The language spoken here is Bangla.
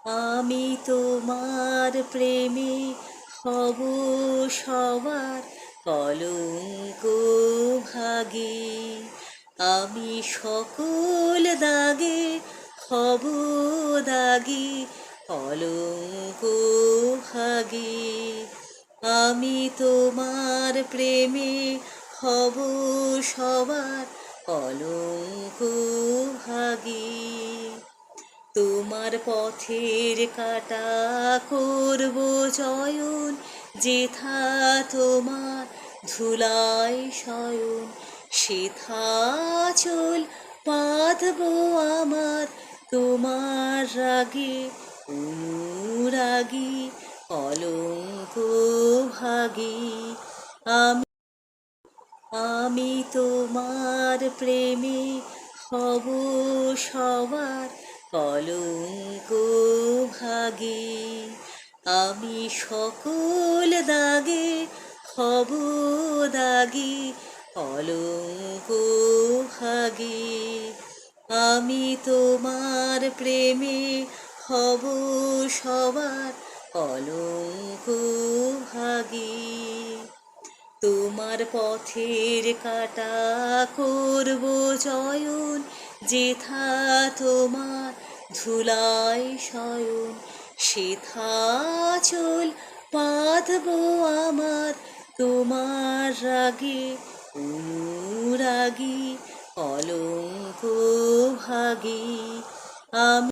আমি তোমার প্রেমে হব সবার কলঙ্ক ভাগী। আমি সকল দাগে হব দাগী, কলঙ্ক ভাগী। আমি তোমার প্রেমে হব সবার কলঙ্ক ভাগী। তোমার পথের কাটা করব চয়ন, যেথা তোমার ধুলায় শয়ন। সেথা চল বাঁধব আমার তোমার রাগে অনুরাগী, কলঙ্ক ভাগী। আমি তোমার প্রেমে হব সবার কলঙ্ক ভাগী। আমি সকল দাগে হব দাগী, কলঙ্ক ভাগী। আমি তোমার প্রেমে হব সবার কলঙ্ক ভাগী। তোমার পথের কাটা করব চয়ন, যেথা তোমার ধুলায় শয়ন। সেথা চল বাঁধব আমার তোমার রাগে অনুরাগী, কলঙ্ক ভাগী। আমি